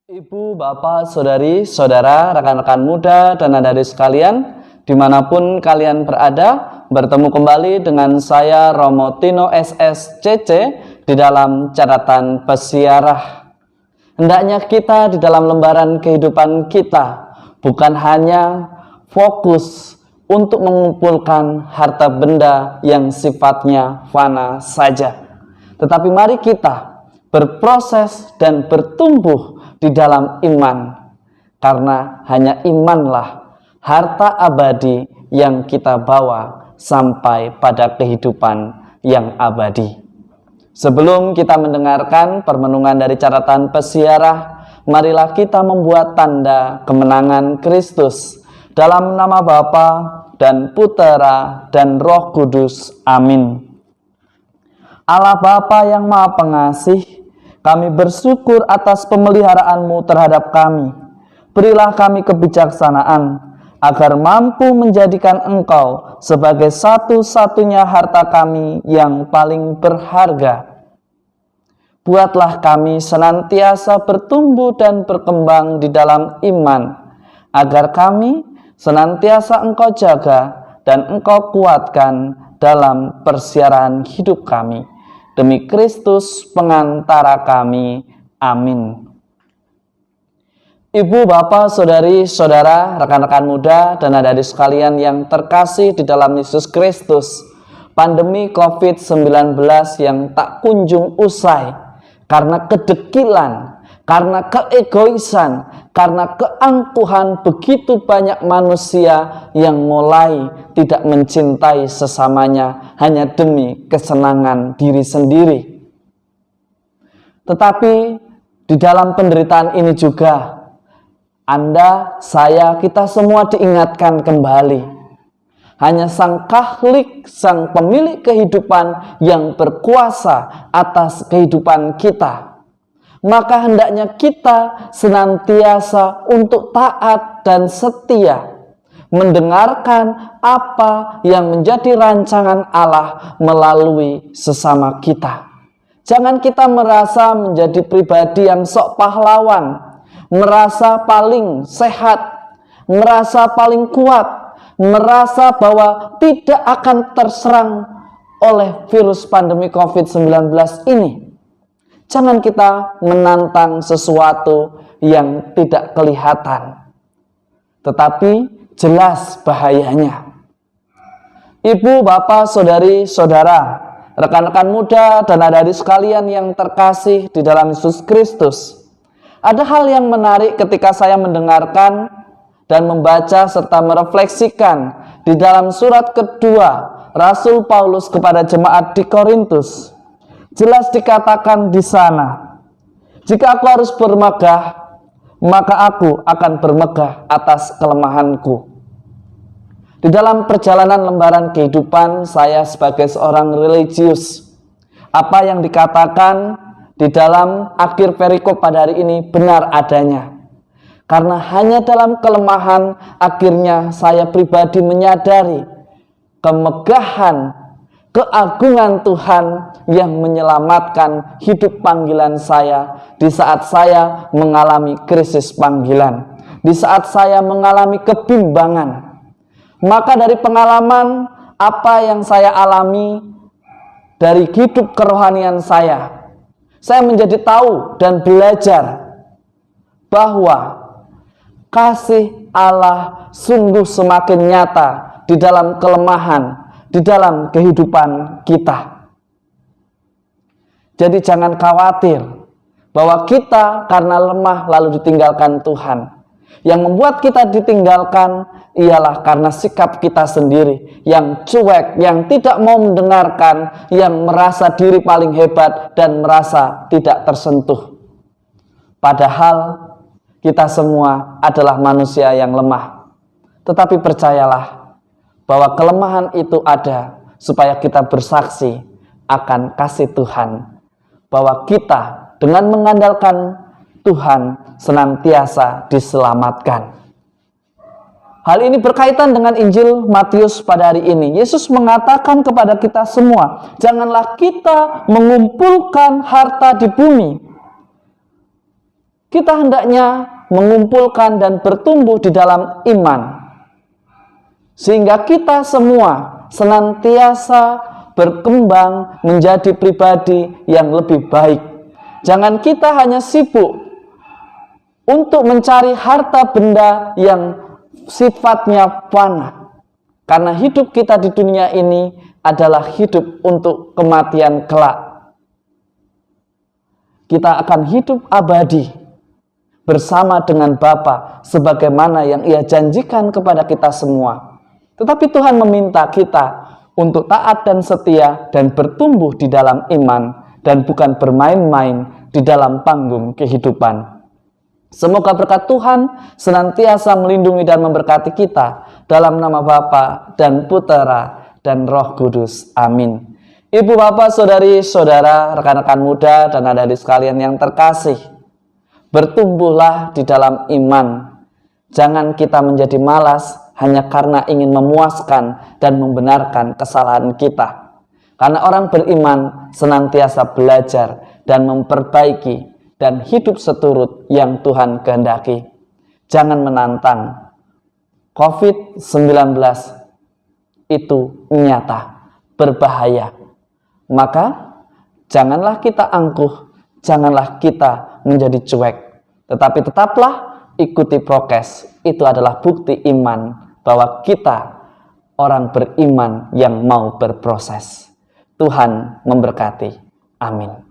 Ibu, bapak, saudari, saudara, rekan-rekan muda, dan adik-adik sekalian, dimanapun kalian berada, bertemu kembali dengan saya Romo Tino SSCC di dalam catatan pesiarah. Hendaknya kita di dalam lembaran kehidupan kita bukan hanya fokus untuk mengumpulkan harta benda yang sifatnya fana saja, tetapi mari kita berproses dan bertumbuh di dalam iman, karena hanya imanlah harta abadi yang kita bawa sampai pada kehidupan yang abadi. Sebelum kita mendengarkan permenungan dari catatan pesiarah, marilah kita membuat tanda kemenangan Kristus dalam nama Bapa dan Putera dan Roh Kudus. Amin. Allah Bapa yang Maha Pengasih, kami bersyukur atas pemeliharaanmu terhadap kami. Berilah kami kebijaksanaan, agar mampu menjadikan Engkau sebagai satu-satunya harta kami yang paling berharga. Buatlah kami senantiasa bertumbuh dan berkembang di dalam iman, agar kami senantiasa Engkau jaga dan Engkau kuatkan dalam persiaran hidup kami. Demi Kristus pengantara kami. Amin. Ibu, bapak, saudari, saudara, rekan-rekan muda, dan adik-adik sekalian yang terkasih di dalam Yesus Kristus, pandemi COVID-19 yang tak kunjung usai karena kedekilan, karena keegoisan, karena keangkuhan begitu banyak manusia yang mulai tidak mencintai sesamanya hanya demi kesenangan diri sendiri. Tetapi di dalam penderitaan ini juga Anda, saya, kita semua diingatkan kembali. Hanya Sang Khalik, Sang Pemilik kehidupan yang berkuasa atas kehidupan kita. Maka hendaknya kita senantiasa untuk taat dan setia mendengarkan apa yang menjadi rancangan Allah melalui sesama kita. Jangan kita merasa menjadi pribadi yang sok pahlawan, merasa paling sehat, merasa paling kuat, merasa bahwa tidak akan terserang oleh virus pandemi COVID-19 ini. Jangan kita menantang sesuatu yang tidak kelihatan, tetapi jelas bahayanya. Ibu, bapak, saudari, saudara, rekan-rekan muda, dan adik-adik sekalian yang terkasih di dalam Yesus Kristus, ada hal yang menarik ketika saya mendengarkan dan membaca serta merefleksikan di dalam surat kedua Rasul Paulus kepada jemaat di Korintus. Jelas dikatakan di sana, jika aku harus bermegah, maka aku akan bermegah atas kelemahanku. Di dalam perjalanan lembaran kehidupan saya sebagai seorang religius, apa yang dikatakan di dalam akhir perikop pada hari ini benar adanya. Karena hanya dalam kelemahan akhirnya saya pribadi menyadari kemegahan, keagungan Tuhan yang menyelamatkan hidup panggilan saya di saat saya mengalami krisis panggilan, di saat saya mengalami kebimbangan. Maka dari pengalaman apa yang saya alami dari hidup kerohanian saya menjadi tahu dan belajar bahwa kasih Allah sungguh semakin nyata di dalam kelemahan, di dalam kehidupan kita. Jadi jangan khawatir bahwa kita karena lemah lalu ditinggalkan Tuhan. Yang membuat kita ditinggalkan ialah karena sikap kita sendiri yang cuek, yang tidak mau mendengarkan, yang merasa diri paling hebat dan merasa tidak tersentuh. Padahal kita semua adalah manusia yang lemah. Tetapi percayalah bahwa kelemahan itu ada supaya kita bersaksi akan kasih Tuhan, bahwa kita dengan mengandalkan Tuhan senantiasa diselamatkan. Hal ini berkaitan dengan Injil Matius pada hari ini. Yesus mengatakan kepada kita semua, janganlah kita mengumpulkan harta di bumi. kita hendaknya mengumpulkan dan bertumbuh di dalam iman, sehingga kita semua senantiasa berkembang menjadi pribadi yang lebih baik. Jangan kita hanya sibuk untuk mencari harta benda yang sifatnya fana, karena hidup kita di dunia ini adalah hidup untuk kematian kelak. Kita akan hidup abadi bersama dengan Bapa sebagaimana yang Ia janjikan kepada kita semua. Tetapi Tuhan meminta kita untuk taat dan setia dan bertumbuh di dalam iman dan bukan bermain-main di dalam panggung kehidupan. Semoga berkat Tuhan senantiasa melindungi dan memberkati kita dalam nama Bapa dan Putera dan Roh Kudus. Amin. Ibu, bapak, saudari, saudara, rekan-rekan muda dan adik-adik sekalian yang terkasih, bertumbuhlah di dalam iman. Jangan kita menjadi malas hanya karena ingin memuaskan dan membenarkan kesalahan kita. Karena orang beriman senantiasa belajar dan memperbaiki dan hidup seturut yang Tuhan kehendaki. Jangan menantang. COVID-19 itu nyata, berbahaya. Maka janganlah kita angkuh, janganlah kita menjadi cuek. Tetapi tetaplah ikuti prokes. Itu adalah bukti iman bahwa kita orang beriman yang mau berproses. Tuhan memberkati. Amin.